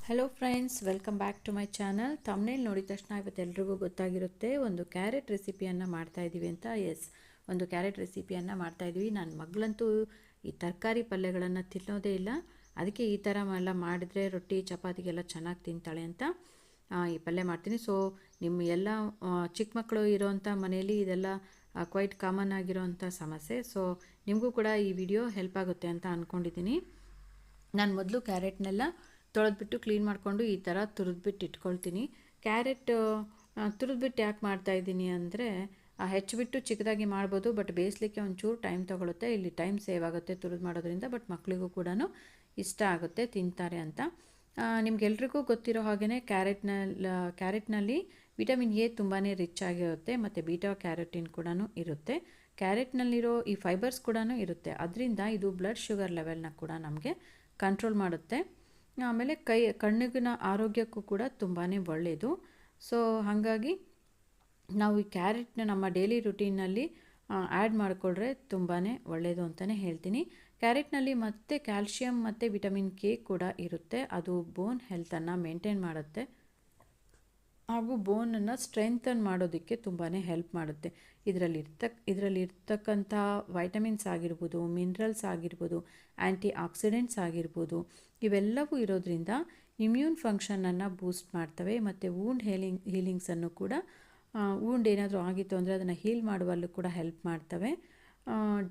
Hello friends, welcome back to my channel. Thumbnail ನೋಡಿದ ತಕ್ಷಣ ಇವತ್ತೆಲ್ರಿಗೂ ಗೊತ್ತಾಗಿರುತ್ತೆ ಒಂದು ಕ್ಯಾರೆಟ್ ರೆಸಿಪಿಯನ್ನು ಮಾಡ್ತಾಯಿದ್ದೀವಿ ಅಂತ. ಒಂದು ಕ್ಯಾರೆಟ್ ರೆಸಿಪಿಯನ್ನು ಮಾಡ್ತಾಯಿದ್ವಿ. ನನ್ನ ಮಗಳಂತೂ ಈ ತರಕಾರಿ ಪಲ್ಯಗಳನ್ನು ತಿನ್ನೋದೇ ಇಲ್ಲ. ಅದಕ್ಕೆ ಈ ಥರ ಎಲ್ಲ ಮಾಡಿದ್ರೆ ರೊಟ್ಟಿ ಚಪಾತಿಗೆಲ್ಲ ಚೆನ್ನಾಗಿ ತಿಂತಾಳೆ ಅಂತ ಈ ಪಲ್ಯ ಮಾಡ್ತೀನಿ. ಸೊ ನಿಮ್ಮ ಎಲ್ಲ ಚಿಕ್ಕ ಮಕ್ಕಳು ಇರೋವಂಥ ಮನೆಯಲ್ಲಿ ಇದೆಲ್ಲ ಕ್ವೈಟ್ ಕಾಮನ್ ಆಗಿರೋವಂಥ ಸಮಸ್ಯೆ. ಸೊ ನಿಮಗೂ ಕೂಡ ಈ ವಿಡಿಯೋ ಹೆಲ್ಪ್ ಆಗುತ್ತೆ ಅಂತ ಅಂದ್ಕೊಂಡಿದ್ದೀನಿ. ನಾನು ಮೊದಲು ಕ್ಯಾರೆಟ್ನೆಲ್ಲ ತೊಳೆದ್ಬಿಟ್ಟು ಕ್ಲೀನ್ ಮಾಡಿಕೊಂಡು ಈ ಥರ ತುರಿದ್ಬಿಟ್ಟು ಇಟ್ಕೊಳ್ತೀನಿ. ಕ್ಯಾರೆಟ್ ತುರಿದ್ಬಿಟ್ಟು ಯಾಕೆ ಮಾಡ್ತಾಯಿದ್ದೀನಿ ಅಂದರೆ ಹೆಚ್ಚಿಬಿಟ್ಟು ಚಿಕ್ಕದಾಗಿ ಮಾಡ್ಬೋದು, ಬಟ್ ಬೇಯಿಸ್ಲಿಕ್ಕೆ ಒಂಚೂರು ಟೈಮ್ ತೊಗೊಳುತ್ತೆ. ಇಲ್ಲಿ ಟೈಮ್ ಸೇವ್ ಆಗುತ್ತೆ ತುರಿದು ಮಾಡೋದ್ರಿಂದ, ಬಟ್ ಮಕ್ಕಳಿಗೂ ಕೂಡ ಇಷ್ಟ ಆಗುತ್ತೆ, ತಿಂತಾರೆ ಅಂತ. ನಿಮಗೆಲ್ರಿಗೂ ಗೊತ್ತಿರೋ ಹಾಗೆಯೇ ಕ್ಯಾರೆಟ್ನಲ್ಲಿ ವಿಟಮಿನ್ ಎ ತುಂಬಾ ರಿಚ್ ಆಗಿರುತ್ತೆ ಮತ್ತು ಬೀಟಾ ಕ್ಯಾರೋಟಿನ್ ಕೂಡ ಇರುತ್ತೆ. ಕ್ಯಾರೆಟ್ನಲ್ಲಿರೋ ಈ ಫೈಬರ್ಸ್ ಕೂಡ ಇರುತ್ತೆ. ಅದರಿಂದ ಇದು ಬ್ಲಡ್ ಶುಗರ್ ಲೆವೆಲ್ನ ಕೂಡ ನಮಗೆ ಕಂಟ್ರೋಲ್ ಮಾಡುತ್ತೆ. ಆಮೇಲೆ ಕಣ್ಣಿನ ಆರೋಗ್ಯಕ್ಕೂ ಕೂಡ ತುಂಬಾ ಒಳ್ಳೆಯದು. ಸೊ ಹಾಗಾಗಿ ನಾವು ಈ ಕ್ಯಾರೆಟ್ನ ನಮ್ಮ ಡೈಲಿ ರುಟೀನಲ್ಲಿ ಆ್ಯಡ್ ಮಾಡಿಕೊಂಡ್ರೆ ತುಂಬಾ ಒಳ್ಳೆಯದು ಅಂತಲೇ ಹೇಳ್ತೀನಿ. ಕ್ಯಾರೆಟ್ನಲ್ಲಿ ಮತ್ತು ಕ್ಯಾಲ್ಶಿಯಂ ಮತ್ತು ವಿಟಮಿನ್ ಕೆ ಕೂಡ ಇರುತ್ತೆ. ಅದು ಬೋನ್ ಹೆಲ್ತನ್ನು ಮೇಂಟೈನ್ ಮಾಡುತ್ತೆ ಹಾಗೂ ಬೋನನ್ನು ಸ್ಟ್ರೆಂಥನ್ ಮಾಡೋದಕ್ಕೆ ತುಂಬಾ ಹೆಲ್ಪ್ ಮಾಡುತ್ತೆ. ಇದರಲ್ಲಿರ್ತಕ್ಕಂಥ ವೈಟಮಿನ್ಸ್ ಆಗಿರ್ಬೋದು, ಮಿನರಲ್ಸ್ ಆಗಿರ್ಬೋದು, ಆ್ಯಂಟಿ ಆಕ್ಸಿಡೆಂಟ್ಸ್ ಆಗಿರ್ಬೋದು, ಇವೆಲ್ಲವೂ ಇರೋದ್ರಿಂದ ಇಮ್ಯೂನ್ ಫಂಕ್ಷನನ್ನು ಬೂಸ್ಟ್ ಮಾಡ್ತವೆ ಮತ್ತು ವೂಂಡ್ ಹೀಲಿಂಗ್ಸನ್ನು ಕೂಡ ವೂಂಡ್ ಏನಾದರೂ ಆಗಿತ್ತು ಅಂದರೆ ಅದನ್ನು ಹೀಲ್ ಮಾಡುವಲ್ಲೂ ಕೂಡ ಹೆಲ್ಪ್ ಮಾಡ್ತವೆ.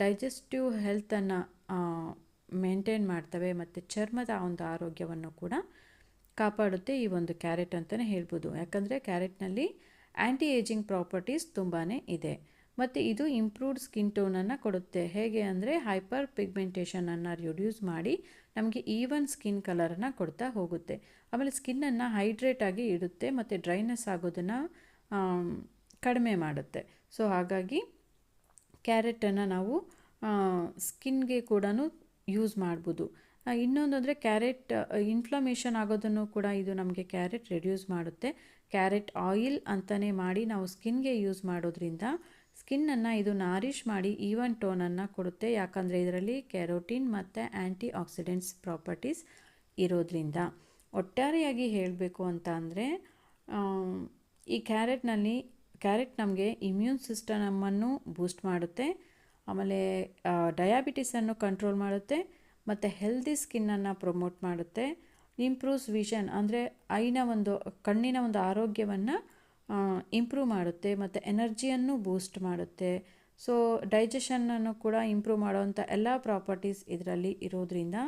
ಡೈಜೆಸ್ಟಿವ್ ಹೆಲ್ತನ್ನು ಮೇಂಟೈನ್ ಮಾಡ್ತವೆ ಮತ್ತು ಚರ್ಮದ ಒಂದು ಆರೋಗ್ಯವನ್ನು ಕೂಡ ಕಾಪಾಡುತ್ತೆ ಈ ಒಂದು ಕ್ಯಾರೆಟ್ ಅಂತಲೇ ಹೇಳ್ಬೋದು. ಯಾಕಂದರೆ ಕ್ಯಾರೆಟ್ನಲ್ಲಿ ಆ್ಯಂಟಿ ಏಜಿಂಗ್ ಪ್ರಾಪರ್ಟೀಸ್ ತುಂಬಾ ಇದೆ ಮತ್ತು ಇದು ಇಂಪ್ರೂವ್ಡ್ ಸ್ಕಿನ್ ಟೋನನ್ನು ಕೊಡುತ್ತೆ. ಹೇಗೆ ಅಂದರೆ ಹೈಪರ್ ಪಿಗ್ಮೆಂಟೇಷನನ್ನು ರಿಡ್ಯೂಸ್ ಮಾಡಿ ನಮಗೆ ಈವನ್ ಸ್ಕಿನ್ ಕಲರನ್ನು ಕೊಡ್ತಾ ಹೋಗುತ್ತೆ. ಆಮೇಲೆ ಸ್ಕಿನ್ನನ್ನು ಹೈಡ್ರೇಟಾಗಿ ಇಡುತ್ತೆ ಮತ್ತು ಡ್ರೈನೆಸ್ ಆಗೋದನ್ನು ಕಡಿಮೆ ಮಾಡುತ್ತೆ. ಸೊ ಹಾಗಾಗಿ ಕ್ಯಾರೆಟನ್ನು ನಾವು ಸ್ಕಿನ್ಗೆ ಕೂಡ ಯೂಸ್ ಮಾಡ್ಬೋದು. ಇನ್ನೊಂದು ಅಂದರೆ ಕ್ಯಾರೆಟ್ ಇನ್ಫ್ಲಮೇಷನ್ ಆಗೋದನ್ನು ಕೂಡ ಇದು ನಮಗೆ ಕ್ಯಾರೆಟ್ ರಿಡ್ಯೂಸ್ ಮಾಡುತ್ತೆ. ಕ್ಯಾರೆಟ್ ಆಯಿಲ್ ಅಂತಲೇ ಮಾಡಿ ನಾವು ಸ್ಕಿನ್ಗೆ ಯೂಸ್ ಮಾಡೋದ್ರಿಂದ ಸ್ಕಿನ್ನನ್ನು ಇದು ನಾರಿಷ್ ಮಾಡಿ ಈವನ್ ಟೋನನ್ನು ಕೊಡುತ್ತೆ. ಯಾಕಂದರೆ ಇದರಲ್ಲಿ ಕೆರೋಟಿನ್ ಮತ್ತು ಆ್ಯಂಟಿ ಆಕ್ಸಿಡೆಂಟ್ಸ್ ಪ್ರಾಪರ್ಟೀಸ್ ಇರೋದ್ರಿಂದ. ಒಟ್ಟಾರೆಯಾಗಿ ಹೇಳಬೇಕು ಅಂತ ಅಂದರೆ ಈ ಕ್ಯಾರೆಟ್ ನಮಗೆ ಇಮ್ಯೂನ್ ಸಿಸ್ಟಮನ್ನು ಬೂಸ್ಟ್ ಮಾಡುತ್ತೆ, ಆಮೇಲೆ ಡಯಾಬಿಟಿಸನ್ನು ಕಂಟ್ರೋಲ್ ಮಾಡುತ್ತೆ ಮತ್ತು ಹೆಲ್ದಿ ಸ್ಕಿನ್ನನ್ನು ಪ್ರಮೋಟ್ ಮಾಡುತ್ತೆ. ಇಂಪ್ರೂವ್ಸ್ ವಿಷನ್ ಅಂದರೆ ಕಣ್ಣಿನ ಒಂದು ಆರೋಗ್ಯವನ್ನು ಇಂಪ್ರೂವ್ ಮಾಡುತ್ತೆ ಮತ್ತು ಎನರ್ಜಿಯನ್ನು ಬೂಸ್ಟ್ ಮಾಡುತ್ತೆ. ಸೊ ಡೈಜೆಷನನ್ನು ಕೂಡ ಇಂಪ್ರೂವ್ ಮಾಡುವಂಥ ಎಲ್ಲ ಪ್ರಾಪರ್ಟೀಸ್ ಇದರಲ್ಲಿ ಇರೋದ್ರಿಂದ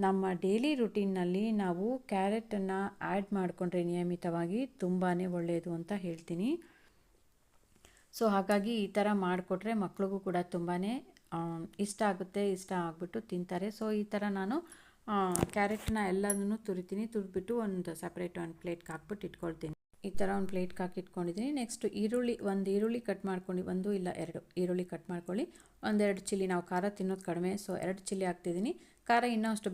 ನಮ್ಮ ಡೈಲಿ ರುಟೀನ್ನಲ್ಲಿ ನಾವು ಕ್ಯಾರೆಟನ್ನು ಆ್ಯಡ್ ಮಾಡಿಕೊಂಡ್ರೆ ನಿಯಮಿತವಾಗಿ ತುಂಬಾ ಒಳ್ಳೆಯದು ಅಂತ ಹೇಳ್ತೀನಿ. ಸೊ ಹಾಗಾಗಿ ಈ ಥರ ಮಾಡಿಕೊಟ್ರೆ ಮಕ್ಳಿಗೂ ಕೂಡ ತುಂಬಾ ಇಷ್ಟ ಆಗುತ್ತೆ, ಇಷ್ಟ ಆಗಿಬಿಟ್ಟು ತಿಂತಾರೆ. ಸೊ ಈ ಥರ ನಾನು ಕ್ಯಾರೆಟ್ನ ಎಲ್ಲದನ್ನು ತುರಿದ್ಬಿಟ್ಟು ಒಂದು ಪ್ಲೇಟ್ಗೆ ಹಾಕ್ಬಿಟ್ಟು ಇಟ್ಕೊಳ್ತೀನಿ. ಈ ಥರ ಒಂದು ಪ್ಲೇಟ್ಗೆ ಹಾಕಿ ಇಟ್ಕೊಂಡಿದ್ದೀನಿ. ನೆಕ್ಸ್ಟ್ ಒಂದು ಈರುಳ್ಳಿ ಕಟ್ ಮಾಡ್ಕೊಂಡು, 1 ಇಲ್ಲ 2 ಈರುಳ್ಳಿ ಕಟ್ ಮಾಡ್ಕೊಳ್ಳಿ. 1-2 ಚಿಲ್ಲಿ, ನಾವು ಖಾರ ತಿನ್ನೋದು ಕಡಿಮೆ, ಸೊ 2 ಚಿಲ್ಲಿ ಹಾಕ್ತಿದ್ದೀನಿ. ಖಾರ ಇನ್ನೂ ಅಷ್ಟು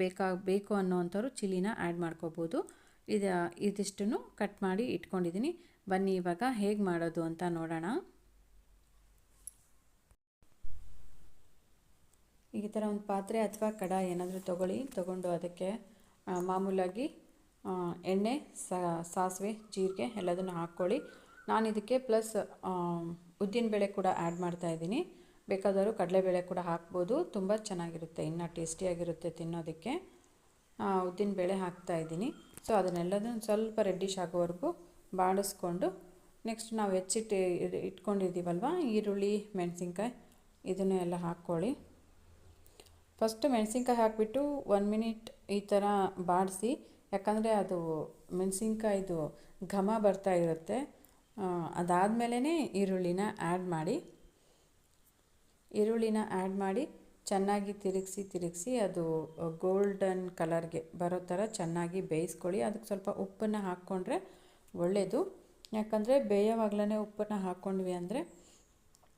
ಬೇಕು ಅನ್ನೋವಂಥವ್ರು ಚಿಲ್ಲಿನ ಆ್ಯಡ್ ಮಾಡ್ಕೋಬೋದು. ಇದಿಷ್ಟನ್ನು ಕಟ್ ಮಾಡಿ ಇಟ್ಕೊಂಡಿದ್ದೀನಿ. ಬನ್ನಿ ಇವಾಗ ಹೇಗೆ ಮಾಡೋದು ಅಂತ ನೋಡೋಣ. ಈ ಥರ ಒಂದು ಪಾತ್ರೆ ಅಥವಾ ಕಡಾಯಿ ಏನಾದರೂ ತಗೊಂಡು ಅದಕ್ಕೆ ಮಾಮೂಲಾಗಿ ಎಣ್ಣೆ, ಸಾಸಿವೆ, ಜೀರಿಗೆ ಎಲ್ಲದನ್ನು ಹಾಕ್ಕೊಳ್ಳಿ. ನಾನು ಇದಕ್ಕೆ ಪ್ಲಸ್ ಉದ್ದಿನಬೇಳೆ ಕೂಡ ಆ್ಯಡ್ ಮಾಡ್ತಾಯಿದ್ದೀನಿ. ಬೇಕಾದವರು ಕಡಲೆಬೇಳೆ ಕೂಡ ಹಾಕ್ಬೋದು, ತುಂಬ ಚೆನ್ನಾಗಿರುತ್ತೆ, ಇನ್ನೂ ಟೇಸ್ಟಿಯಾಗಿರುತ್ತೆ ತಿನ್ನೋದಕ್ಕೆ. ಉದ್ದಿನಬೇಳೆ ಹಾಕ್ತಾಯಿದ್ದೀನಿ. ಸೊ ಅದನ್ನೆಲ್ಲದನ್ನು ಸ್ವಲ್ಪ ರೆಡ್ಡಿಶ್ ಆಗೋವರೆಗೂ ಬಾಡಿಸ್ಕೊಂಡು ನೆಕ್ಸ್ಟ್ ನಾವು ಇಟ್ಕೊಂಡಿದ್ದೀವಲ್ವ ಈರುಳ್ಳಿ, ಮೆಣಸಿನ್ಕಾಯಿ, ಇದನ್ನು ಎಲ್ಲ ಹಾಕ್ಕೊಳ್ಳಿ. ಫಸ್ಟ್ ಮೆಣಸಿನ್ಕಾಯಿ ಹಾಕಿಬಿಟ್ಟು 1 ಮಿನಿಟ್ ಈ ಥರ ಬಾಡಿಸಿ, ಯಾಕಂದರೆ ಅದು ಮೆಣಸಿನ್ಕಾಯಿದು ಘಮ ಬರ್ತಾ ಇರುತ್ತೆ. ಅದಾದಮೇಲೆ ಈರುಳ್ಳಿನ ಆ್ಯಡ್ ಮಾಡಿ ಚೆನ್ನಾಗಿ ತಿರುಗಿಸಿ ಅದು ಗೋಲ್ಡನ್ ಕಲರ್ಗೆ ಬರೋ ಥರ ಚೆನ್ನಾಗಿ ಬೇಯಿಸ್ಕೊಳ್ಳಿ. ಅದಕ್ಕೆ ಸ್ವಲ್ಪ ಉಪ್ಪನ್ನು ಹಾಕ್ಕೊಂಡ್ರೆ ಒಳ್ಳೆಯದು. ಯಾಕಂದರೆ ಬೇಯೋವಾಗಲೇ ಉಪ್ಪನ್ನು ಹಾಕ್ಕೊಂಡ್ವಿ ಅಂದರೆ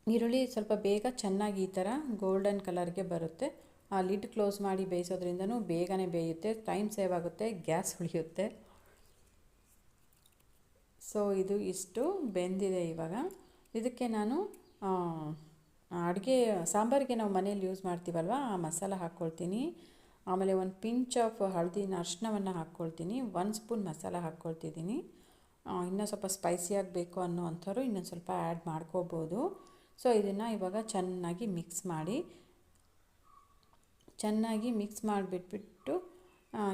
ಈರುಳ್ಳಿ ಸ್ವಲ್ಪ ಬೇಗ ಚೆನ್ನಾಗಿ ಈ ಥರ ಗೋಲ್ಡನ್ ಕಲರ್ಗೆ ಬರುತ್ತೆ. ಆ ಲಿಡ್ ಕ್ಲೋಸ್ ಮಾಡಿ ಬೇಯಿಸೋದ್ರಿಂದನೂ ಬೇಗನೆ ಬೇಯುತ್ತೆ, ಟೈಮ್ ಸೇವ್ ಆಗುತ್ತೆ, ಗ್ಯಾಸ್ ಉಳಿಯುತ್ತೆ. ಸೊ ಇದು ಇಷ್ಟು ಬೆಂದಿದೆ. ಇವಾಗ ಇದಕ್ಕೆ ನಾನು ಸಾಂಬಾರಿಗೆ ನಾವು ಮನೇಲಿ ಯೂಸ್ ಮಾಡ್ತೀವಲ್ವ ಆ ಮಸಾಲ ಹಾಕ್ಕೊಳ್ತೀನಿ. ಆಮೇಲೆ ಒಂದು ಪಿಂಚ್ ಆಫ್ ಹಳದಿನ ಅರಿಶಿನವನ್ನು ಹಾಕ್ಕೊಳ್ತೀನಿ, 1 ಸ್ಪೂನ್ ಮಸಾಲ ಹಾಕ್ಕೊಳ್ತಿದ್ದೀನಿ. ಇನ್ನೂ ಸ್ವಲ್ಪ ಸ್ಪೈಸಿಯಾಗಿ ಬೇಕು ಅನ್ನೋ ಅಂಥವ್ರು ಇನ್ನೊಂದು ಸ್ವಲ್ಪ ಆ್ಯಡ್ ಮಾಡ್ಕೋಬೋದು. ಸೊ ಇದನ್ನು ಇವಾಗ ಚೆನ್ನಾಗಿ ಮಿಕ್ಸ್ ಮಾಡಿಬಿಟ್ಬಿಟ್ಟು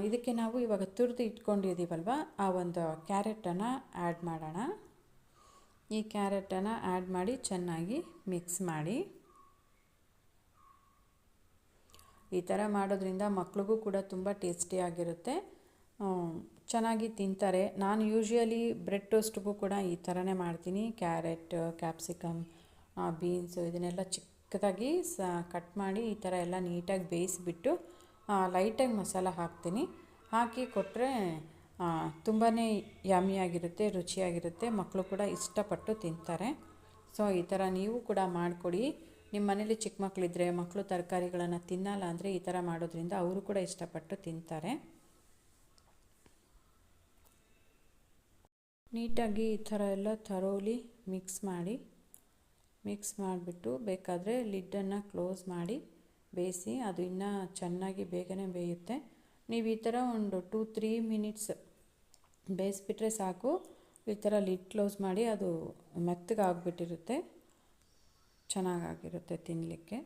ಇದಕ್ಕೆ ನಾವು ಇವಾಗ ತುರಿದು ಇಟ್ಕೊಂಡಿದ್ದೀವಲ್ವ ಆ ಒಂದು ಕ್ಯಾರೆಟನ್ನು ಆ್ಯಡ್ ಮಾಡೋಣ. ಈ ಕ್ಯಾರೆಟನ್ನು ಆ್ಯಡ್ ಮಾಡಿ ಚೆನ್ನಾಗಿ ಮಿಕ್ಸ್ ಮಾಡಿ. ಈ ಥರ ಮಾಡೋದ್ರಿಂದ ಮಕ್ಳಿಗೂ ಕೂಡ ತುಂಬ ಟೇಸ್ಟಿಯಾಗಿರುತ್ತೆ, ಚೆನ್ನಾಗಿ ತಿಂತಾರೆ. ನಾನು ಯೂಶ್ವಲಿ ಬ್ರೆಡ್ ಟೋಸ್ಟ್ಗೂ ಕೂಡ ಈ ಥರನೇ ಮಾಡ್ತೀನಿ. ಕ್ಯಾರೆಟ್, ಕ್ಯಾಪ್ಸಿಕಮ್, ಬೀನ್ಸು ಇದನ್ನೆಲ್ಲ ಚಿಕ್ಕದಾಗಿ ಕಟ್ ಮಾಡಿ ಈ ಥರ ಎಲ್ಲ ನೀಟಾಗಿ ಬೇಯಿಸಿಬಿಟ್ಟು ಲೈಟಾಗಿ ಮಸಾಲ ಹಾಕ್ತೀನಿ. ಹಾಕಿ ಕೊಟ್ಟರೆ ತುಂಬಾ ಯಮ್ಮಿಯಾಗಿರುತ್ತೆ, ರುಚಿಯಾಗಿರುತ್ತೆ. ಮಕ್ಕಳು ಕೂಡ ಇಷ್ಟಪಟ್ಟು ತಿಂತಾರೆ. ಸೊ ಈ ಥರ ನೀವು ಕೂಡ ಮಾಡಿಕೊಡಿ. ನಿಮ್ಮ ಮನೇಲಿ ಚಿಕ್ಕ ಮಕ್ಕಳಿದ್ರೆ, ಮಕ್ಕಳು ತರಕಾರಿಗಳನ್ನು ತಿನ್ನಲ್ಲ ಅಂದರೆ ಈ ಥರ ಮಾಡೋದ್ರಿಂದ ಅವರು ಕೂಡ ಇಷ್ಟಪಟ್ಟು ತಿಂತಾರೆ. ನೀಟಾಗಿ ಈ ಥರ ಎಲ್ಲ ಥರೋಲಿ ಮಿಕ್ಸ್ ಮಾಡಿಬಿಟ್ಟು ಬೇಕಾದರೆ ಲಿಡ್ಡನ್ನು ಕ್ಲೋಸ್ ಮಾಡಿ ಬೇಯಿಸಿ, ಅದು ಇನ್ನೂ ಚೆನ್ನಾಗಿ ಬೇಗನೆ ಬೇಯುತ್ತೆ. ನೀವು ಈ ಥರ ಒಂದು 2-3 ಮಿನಿಟ್ಸ್ ಬೇಯಿಸ್ಬಿಟ್ರೆ ಸಾಕು. ಈ ಥರ ಲಿಡ್ ಕ್ಲೋಸ್ ಮಾಡಿ, ಅದು ಮೆತ್ತಗಾಗ್ಬಿಟ್ಟಿರುತ್ತೆ, ಚೆನ್ನಾಗಿರುತ್ತೆ ತಿನ್ನಲಿಕ್ಕೆ.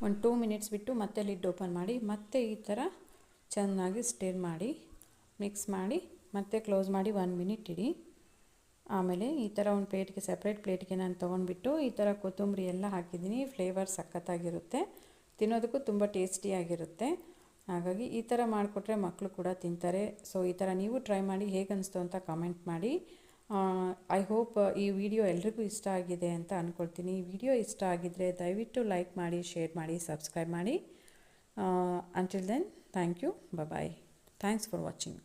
ಒಂದು 2 ಮಿನಿಟ್ಸ್ ಬಿಟ್ಟು ಮತ್ತೆ ಲಿಡ್ ಓಪನ್ ಮಾಡಿ ಮತ್ತೆ ಈ ಥರ ಚೆನ್ನಾಗಿ ಸ್ಟಿರ್ ಮಾಡಿ ಮಿಕ್ಸ್ ಮಾಡಿ ಮತ್ತೆ ಕ್ಲೋಸ್ ಮಾಡಿ 1 ಮಿನಿಟ್ ಇಡಿ. ಆಮೇಲೆ ಈ ಥರ ಒಂದು ಸಪ್ರೇಟ್ ಪ್ಲೇಟ್ಗೆ ನಾನು ತೊಗೊಂಡ್ಬಿಟ್ಟು ಈ ಥರ ಕೊತ್ತಂಬರಿ ಎಲ್ಲ ಹಾಕಿದ್ದೀನಿ. ಫ್ಲೇವರ್ ಸಖತ್ತಾಗಿರುತ್ತೆ, ತಿನ್ನೋದಕ್ಕೂ ತುಂಬ ಟೇಸ್ಟಿಯಾಗಿರುತ್ತೆ. ಹಾಗಾಗಿ ಈ ಥರ ಮಾಡಿಕೊಟ್ರೆ ಮಕ್ಕಳು ಕೂಡ ತಿಂತಾರೆ. ಸೊ ಈ ಥರ ನೀವು ಟ್ರೈ ಮಾಡಿ, ಹೇಗನ್ನಿಸ್ತು ಅಂತ ಕಾಮೆಂಟ್ ಮಾಡಿ. ಐ ಹೋಪ್ ಈ ವಿಡಿಯೋ ಎಲ್ರಿಗೂ ಇಷ್ಟ ಆಗಿದೆ ಅಂತ ಅಂದ್ಕೊಳ್ತೀನಿ. ಈ ವಿಡಿಯೋ ಇಷ್ಟ ಆಗಿದ್ದರೆ ದಯವಿಟ್ಟು ಲೈಕ್ ಮಾಡಿ, ಶೇರ್ ಮಾಡಿ, ಸಬ್ಸ್ಕ್ರೈಬ್ ಮಾಡಿ. Until then, thank you, bye. Thanks for watching.